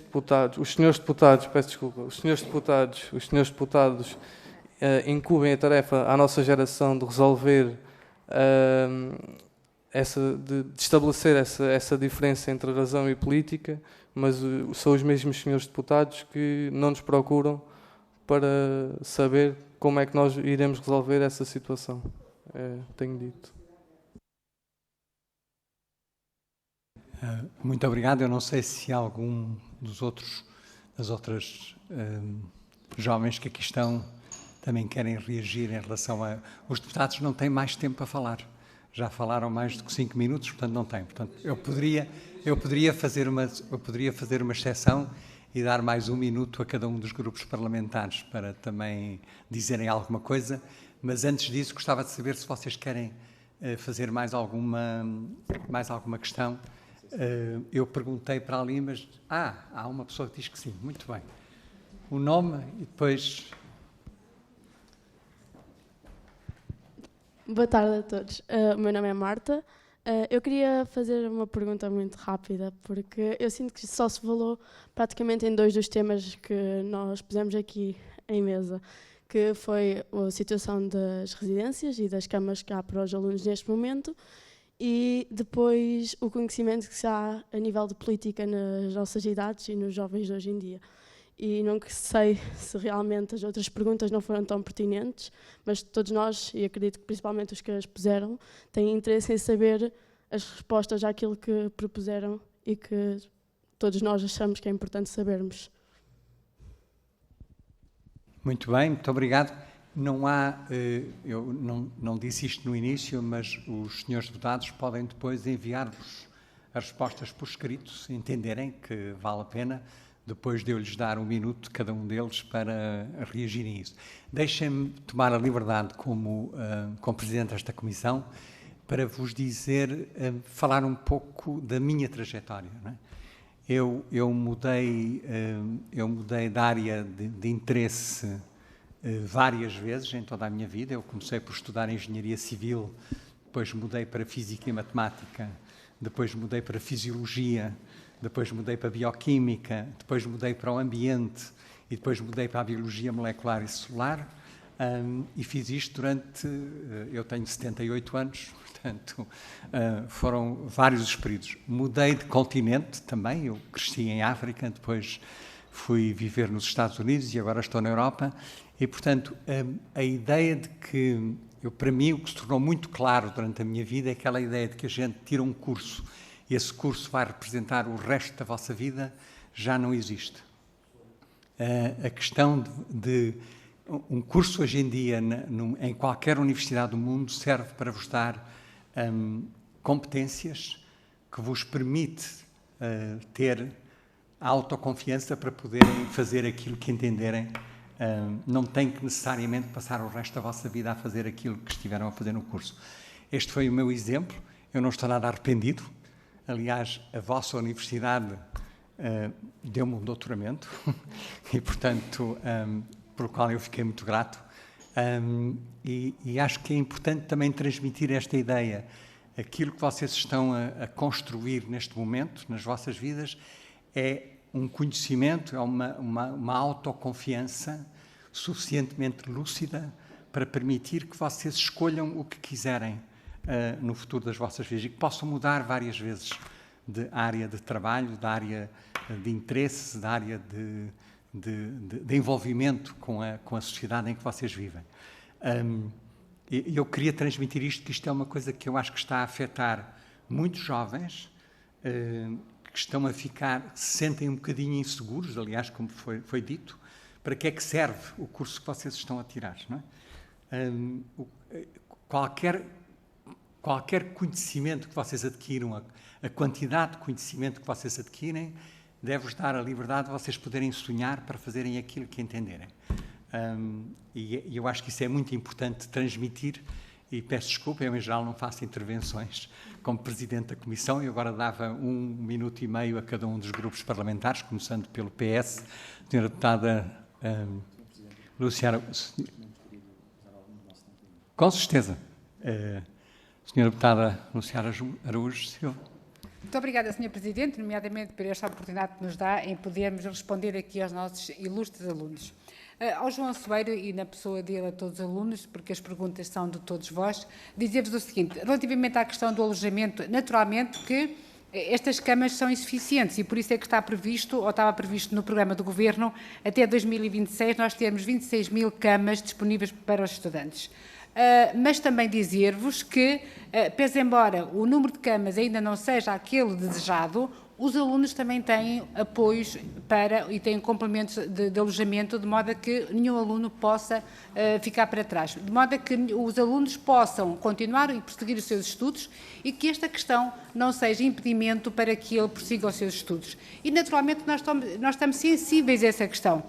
deputados, os senhores deputados, peço desculpa, os senhores deputados incumbem a tarefa à nossa geração de resolver, de estabelecer essa diferença entre razão e política, mas são os mesmos senhores deputados que não nos procuram para saber como é que nós iremos resolver essa situação. Tenho dito. Muito obrigado. Eu não sei se algum das outras jovens que aqui estão também querem reagir em relação a... Os deputados não têm mais tempo para falar. Já falaram mais do que 5 minutos, portanto não têm. Portanto, eu poderia fazer uma exceção e dar mais 1 minuto a cada um dos grupos parlamentares para também dizerem alguma coisa, mas antes disso gostava de saber se vocês querem fazer mais alguma questão. Eu perguntei para ali, mas há uma pessoa que diz que sim. Muito bem. O nome e depois... Boa tarde a todos. O meu nome é Marta. Eu queria fazer uma pergunta muito rápida, porque eu sinto que só se falou praticamente em 2 dos temas que nós pusemos aqui em mesa, que foi a situação das residências e das camas que há para os alunos neste momento, e depois o conhecimento que se há a nível de política nas nossas idades e nos jovens de hoje em dia. E não sei se realmente as outras perguntas não foram tão pertinentes, mas todos nós, e acredito que principalmente os que as puseram, têm interesse em saber as respostas àquilo que propuseram e que todos nós achamos que é importante sabermos. Muito bem, muito obrigado. Não há, eu não disse isto no início, mas os senhores deputados podem depois enviar-vos as respostas por escrito, se entenderem que vale a pena, depois de eu lhes dar 1 minuto, cada um deles, para reagirem a isso. Deixem-me tomar a liberdade, como Presidente desta Comissão, para vos dizer, falar um pouco da minha trajetória. Não é? Eu mudei de área de interesse várias vezes em toda a minha vida. Eu comecei por estudar Engenharia Civil, depois mudei para Física e Matemática, depois mudei para Fisiologia, depois mudei para Bioquímica, depois mudei para o Ambiente e depois mudei para a Biologia Molecular e Celular, e fiz isto durante... eu tenho 78 anos, portanto, foram vários os períodos. Mudei de continente também, eu cresci em África, depois fui viver nos Estados Unidos e agora estou na Europa, e, portanto, a ideia de que... para mim, o que se tornou muito claro durante a minha vida é aquela ideia de que a gente tira um curso e esse curso vai representar o resto da vossa vida, já não existe. A questão de um curso hoje em dia, em qualquer universidade do mundo, serve para vos dar competências que vos permite ter a autoconfiança para poderem fazer aquilo que entenderem Não têm que necessariamente passar o resto da vossa vida a fazer aquilo que estiveram a fazer no curso. Este foi o meu exemplo. Eu não estou nada arrependido. Aliás, a vossa universidade deu-me um doutoramento e, portanto, pelo qual eu fiquei muito grato. E acho que é importante também transmitir esta ideia. Aquilo que vocês estão a construir neste momento, nas vossas vidas, é um conhecimento, é uma autoconfiança suficientemente lúcida para permitir que vocês escolham o que quiserem no futuro das vossas vidas e que possam mudar várias vezes de área de trabalho, de área de interesse, de área de envolvimento com a sociedade em que vocês vivem. Eu queria transmitir isto, que isto é uma coisa que eu acho que está a afetar muitos jovens que estão a ficar, se sentem um bocadinho inseguros, aliás, como foi dito, para que é que serve o curso que vocês estão a tirar, não é? Qualquer conhecimento que vocês adquiram, a quantidade de conhecimento que vocês adquirem, deve-vos dar a liberdade de vocês poderem sonhar para fazerem aquilo que entenderem. E eu acho que isso é muito importante transmitir, e peço desculpa, eu em geral não faço intervenções como Presidente da Comissão, e agora dava 1 minuto e meio a cada um dos grupos parlamentares, começando pelo PS. Senhora Deputada Luciana... Com certeza. Senhora Deputada Luciana Araújo Silva. Muito obrigada, Sr. Presidente, nomeadamente por esta oportunidade que nos dá em podermos responder aqui aos nossos ilustres alunos. Ao João Soeiro e na pessoa dele a todos os alunos, porque as perguntas são de todos vós, dizer-vos o seguinte, relativamente à questão do alojamento, naturalmente que estas camas são insuficientes e por isso é que está previsto, ou estava previsto no programa do Governo, até 2026 nós termos 26 mil camas disponíveis para os estudantes. Mas também dizer-vos que, pese embora o número de camas ainda não seja aquele desejado, os alunos também têm apoios e têm complementos de alojamento, de modo a que nenhum aluno possa ficar para trás, de modo a que os alunos possam continuar e prosseguir os seus estudos e que esta questão não seja impedimento para que ele prossiga os seus estudos. E, naturalmente, nós estamos sensíveis a essa questão.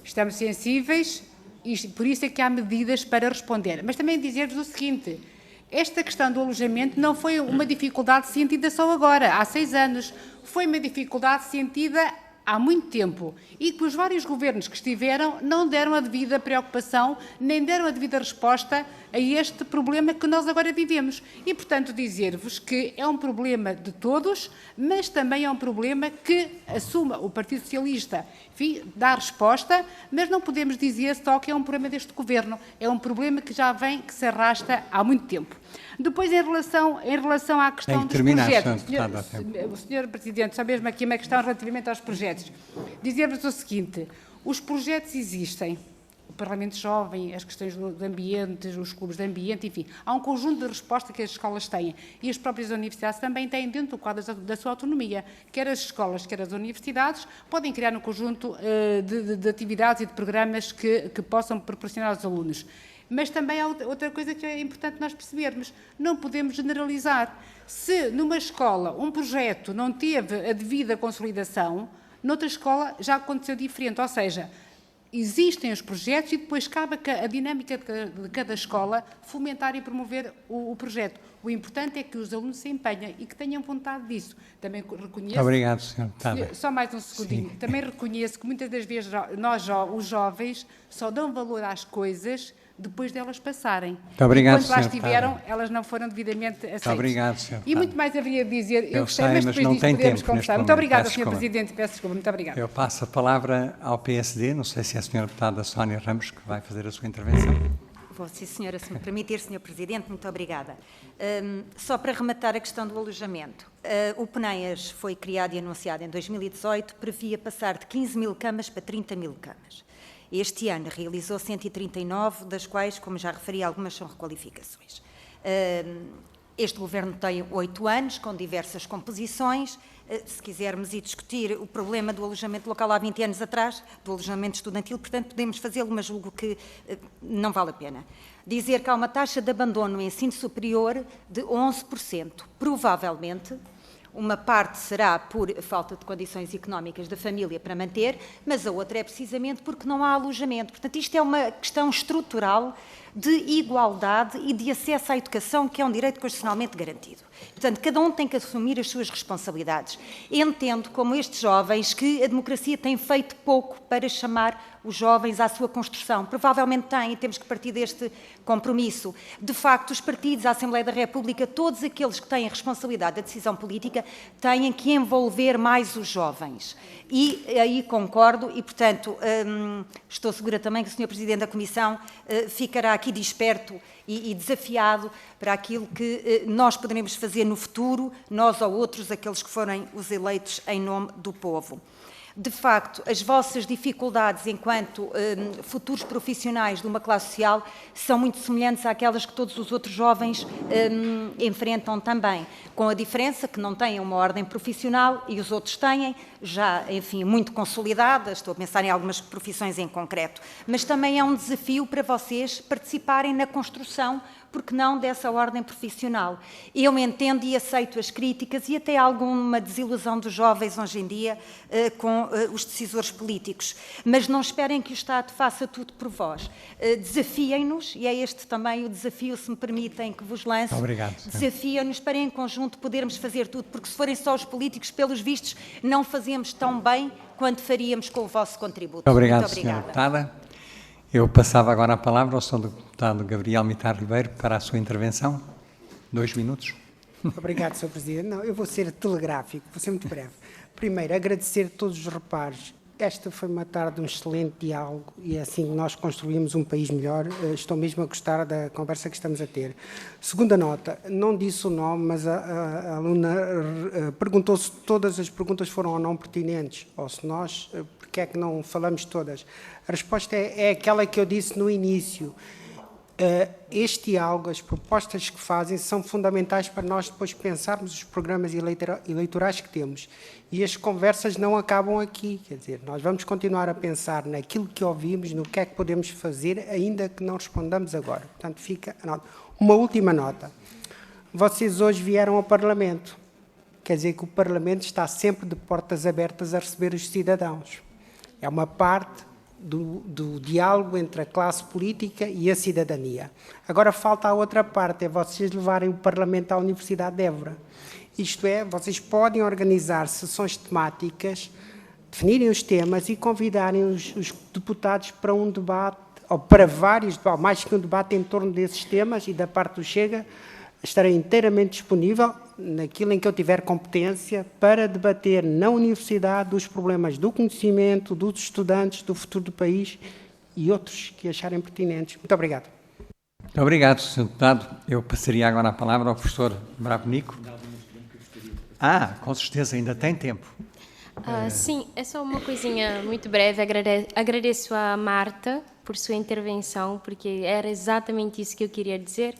Estamos sensíveis e por isso é que há medidas para responder. Mas também dizer-vos o seguinte, esta questão do alojamento não foi uma dificuldade sentida só agora, há 6 anos. Foi uma dificuldade sentida há muito tempo e que os vários governos que estiveram não deram a devida preocupação, nem deram a devida resposta a este problema que nós agora vivemos. E, portanto, dizer-vos que é um problema de todos, mas também é um problema que assuma o Partido Socialista, enfim, dá resposta, mas não podemos dizer só que é um problema deste governo, é um problema que já vem, que se arrasta há muito tempo. Depois, em relação à questão dos projetos, o Sr. Presidente, só mesmo aqui uma questão relativamente aos projetos, dizer-vos o seguinte, os projetos existem, o Parlamento Jovem, as questões do ambiente, os clubes de ambiente, enfim, há um conjunto de respostas que as escolas têm e as próprias universidades também têm dentro do quadro da sua autonomia, quer as escolas, quer as universidades, podem criar um conjunto de atividades e de programas que possam proporcionar aos alunos. Mas também há outra coisa que é importante nós percebermos. Não podemos generalizar. Se numa escola um projeto não teve a devida consolidação, noutra escola já aconteceu diferente. Ou seja, existem os projetos e depois cabe a dinâmica de cada escola fomentar e promover o projeto. O importante é que os alunos se empenhem e que tenham vontade disso. Também reconheço... Obrigado, Sr. Deputada. Só mais um segundinho. Sim. Também reconheço que muitas das vezes nós, os jovens, só dão valor às coisas depois delas passarem. Muito obrigado, enquanto lá estiveram, elas não foram devidamente aceitas. Muito obrigado, Sr. E muito mais haveria de dizer. Eu gostei, mas depois disto podemos conversar. Muito obrigada, Sr. Presidente. Peço desculpa. Muito obrigada. Eu passo a palavra ao PSD. Não sei se é a Sra. Deputada Sónia Ramos que vai fazer a sua intervenção. Vou, sim, senhora, se me permitir, Sr. Presidente, muito obrigada. Só para rematar a questão do alojamento. O PNEAS foi criado e anunciado em 2018, previa passar de 15 mil camas para 30 mil camas. Este ano realizou 139, das quais, como já referi, algumas são requalificações. Este Governo tem 8 anos, com diversas composições. Se quisermos ir discutir o problema do alojamento local há 20 anos atrás, do alojamento estudantil, portanto, podemos fazê-lo, mas julgo que não vale a pena. Dizer que há uma taxa de abandono no ensino superior de 11%. Provavelmente, Uma parte será por falta de condições económicas da família para manter, mas a outra é precisamente porque não há alojamento. Portanto, isto é uma questão estrutural de igualdade e de acesso à educação, que é um direito constitucionalmente garantido. Portanto, cada um tem que assumir as suas responsabilidades. Entendo, como estes jovens, que a democracia tem feito pouco para chamar os jovens à sua construção. Provavelmente tem, e temos que partir deste compromisso. De facto, os partidos, a Assembleia da República, todos aqueles que têm a responsabilidade da decisão política, têm que envolver mais os jovens. E aí concordo, e, portanto, estou segura também que o Sr. Presidente da Comissão ficará aqui desperto e desafiado para aquilo que nós poderemos fazer no futuro, nós ou outros, aqueles que forem os eleitos em nome do povo. De facto, as vossas dificuldades enquanto futuros profissionais de uma classe social são muito semelhantes àquelas que todos os outros jovens enfrentam também, com a diferença que não têm uma ordem profissional e os outros têm, já, enfim, muito consolidadas, estou a pensar em algumas profissões em concreto, mas também é um desafio para vocês participarem na construção, porque não dessa ordem profissional. Eu entendo e aceito as críticas e até alguma desilusão dos jovens hoje em dia com os decisores políticos, mas não esperem que o Estado faça tudo por vós. Desafiem-nos, e é este também o desafio, se me permitem, que vos lanço. Obrigado. Desafiem-nos para em conjunto podermos fazer tudo, porque se forem só os políticos, pelos vistos, não fazemos tão bem quanto faríamos com o vosso contributo. Obrigado, Muito obrigada. Sra. Deputada. Eu passava agora a palavra ao Sr. Deputado Gabriel Mitar Ribeiro para a sua intervenção. 2 minutos. Obrigado, Sr. Presidente. Não, eu vou ser telegráfico, vou ser muito breve. Primeiro, agradecer a todos os reparos. Esta foi uma tarde de um excelente diálogo e é assim que nós construímos um país melhor. Estou mesmo a gostar da conversa que estamos a ter. Segunda nota, não disse o nome, mas a aluna perguntou se todas as perguntas foram ou não pertinentes, ou se nós, porque é que não falamos todas. A resposta é aquela que eu disse no início. Este diálogo, as propostas que fazem, são fundamentais para nós depois pensarmos os programas eleitorais que temos. E as conversas não acabam aqui, quer dizer, nós vamos continuar a pensar naquilo que ouvimos, no que é que podemos fazer, ainda que não respondamos agora. Portanto, fica a nota. Uma última nota. Vocês hoje vieram ao Parlamento. Quer dizer que o Parlamento está sempre de portas abertas a receber os cidadãos. É uma parte do diálogo entre a classe política e a cidadania. Agora falta a outra parte, é vocês levarem o Parlamento à Universidade de Évora. Isto é, vocês podem organizar sessões temáticas, definirem os temas e convidarem os deputados para um debate, ou para vários, mais que um debate em torno desses temas, e da parte do Chega, estarei inteiramente disponível, naquilo em que eu tiver competência, para debater na universidade os problemas do conhecimento, dos estudantes, do futuro do país e outros que acharem pertinentes. Muito obrigado. Muito obrigado, Sr. Deputado. Eu passaria agora a palavra ao professor Bravo Nico. Com certeza, ainda tem tempo. Sim, é só uma coisinha muito breve. Agradeço a Marta por sua intervenção, porque era exatamente isso que eu queria dizer.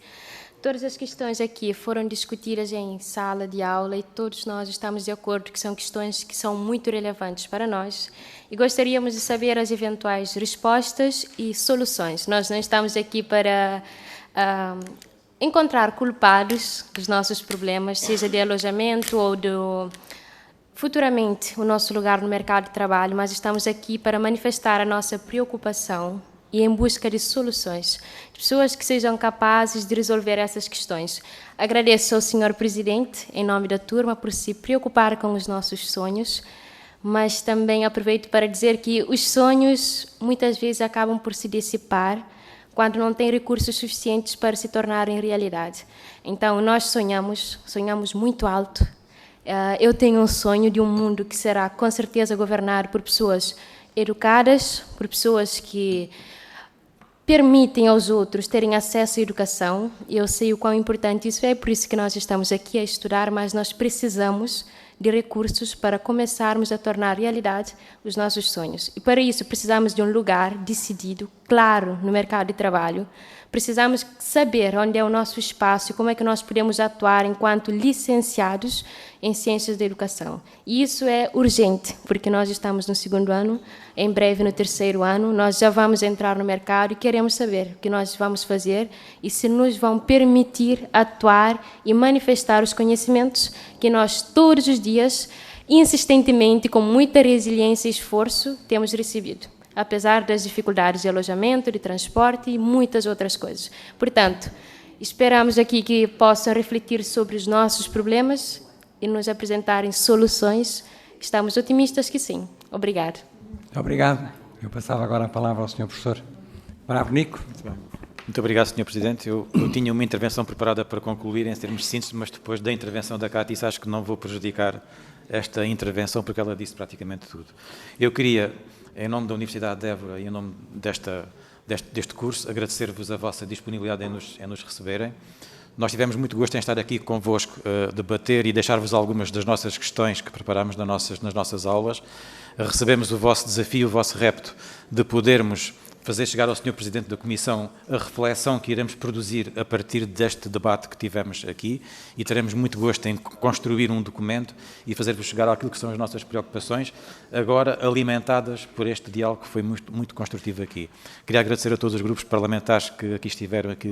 Todas as questões aqui foram discutidas em sala de aula e todos nós estamos de acordo que são questões que são muito relevantes para nós e gostaríamos de saber as eventuais respostas e soluções. Nós não estamos aqui para encontrar culpados dos nossos problemas, seja de alojamento ou futuramente o nosso lugar no mercado de trabalho, mas estamos aqui para manifestar a nossa preocupação e em busca de soluções, de pessoas que sejam capazes de resolver essas questões. Agradeço ao Sr. Presidente, em nome da turma, por se preocupar com os nossos sonhos, mas também aproveito para dizer que os sonhos muitas vezes acabam por se dissipar quando não têm recursos suficientes para se tornarem realidade. Então, nós sonhamos muito alto. Eu tenho um sonho de um mundo que será, com certeza, governado por pessoas educadas, por pessoas que permitem aos outros terem acesso à educação. Eu sei o quão importante isso é por isso que nós estamos aqui a estudar, mas nós precisamos de recursos para começarmos a tornar realidade os nossos sonhos. E para isso precisamos de um lugar decidido, claro, no mercado de trabalho, Precisamos saber onde é o nosso espaço e como é que nós podemos atuar enquanto licenciados em ciências da educação. E isso é urgente, porque nós estamos no 2º ano, em breve no 3º ano, nós já vamos entrar no mercado e queremos saber o que nós vamos fazer e se nos vão permitir atuar e manifestar os conhecimentos que nós todos os dias, insistentemente, com muita resiliência e esforço, temos recebido, apesar das dificuldades de alojamento, de transporte e muitas outras coisas. Portanto, esperamos aqui que possam refletir sobre os nossos problemas e nos apresentarem soluções. Estamos otimistas que sim. Obrigado. Obrigado. Eu passava agora a palavra ao Sr. Professor Bravo Nico. Muito obrigado, Sr. Presidente. Eu tinha uma intervenção preparada para concluir em termos sínteses, mas depois da intervenção da Cátia, acho que não vou prejudicar esta intervenção, porque ela disse praticamente tudo. Eu queria, em nome da Universidade de Évora e em nome deste curso, agradecer-vos a vossa disponibilidade em nos receberem. Nós tivemos muito gosto em estar aqui convosco, debater e deixar-vos algumas das nossas questões que preparámos nas nossas aulas. Recebemos o vosso desafio, o vosso repto de podermos fazer chegar ao Sr. Presidente da Comissão a reflexão que iremos produzir a partir deste debate que tivemos aqui e teremos muito gosto em construir um documento e fazer-vos chegar àquilo que são as nossas preocupações, agora alimentadas por este diálogo que foi muito construtivo aqui. Queria agradecer a todos os grupos parlamentares que aqui estiveram, que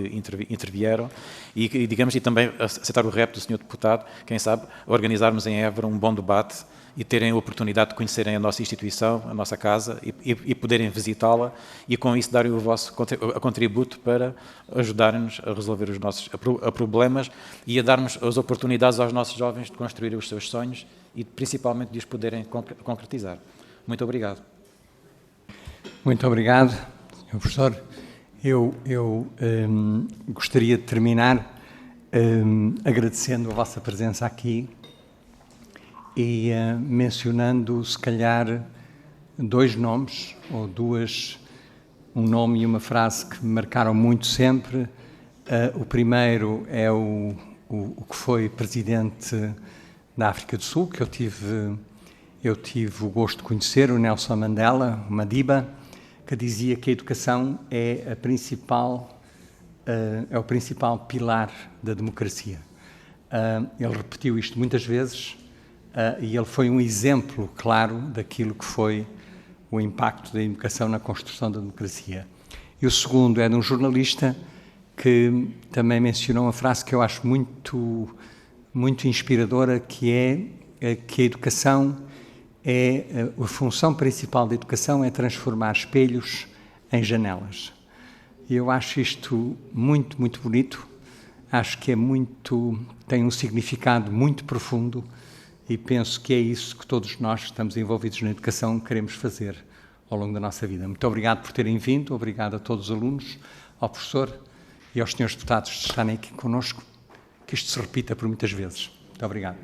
intervieram e digamos, e também aceitar o repto do Sr. Deputado, quem sabe, organizarmos em Évora um bom debate e terem a oportunidade de conhecerem a nossa instituição, a nossa casa e poderem visitá-la e com isso darem o vosso contributo para ajudarem-nos a resolver os nossos problemas e a darmos as oportunidades aos nossos jovens de construir os seus sonhos e principalmente de os poderem concretizar. Muito obrigado. Muito obrigado, Sr. Professor. Eu gostaria de terminar agradecendo a vossa presença aqui e mencionando, se calhar, 2 nomes, ou um nome e uma frase que me marcaram muito sempre. O primeiro é o que foi presidente da África do Sul, que eu tive o gosto de conhecer, o Nelson Mandela, o Madiba, que dizia que a educação é o principal pilar da democracia. Ele repetiu isto muitas vezes, e ele foi um exemplo claro daquilo que foi o impacto da educação na construção da democracia. E o segundo é de um jornalista que também mencionou uma frase que eu acho muito inspiradora, que é que a educação a função principal da educação é transformar espelhos em janelas. E eu acho isto muito bonito, acho que tem um significado muito profundo. E penso que é isso que todos nós que estamos envolvidos na educação queremos fazer ao longo da nossa vida. Muito obrigado por terem vindo, obrigado a todos os alunos, ao professor e aos senhores deputados de estarem aqui connosco, que isto se repita por muitas vezes. Muito obrigado.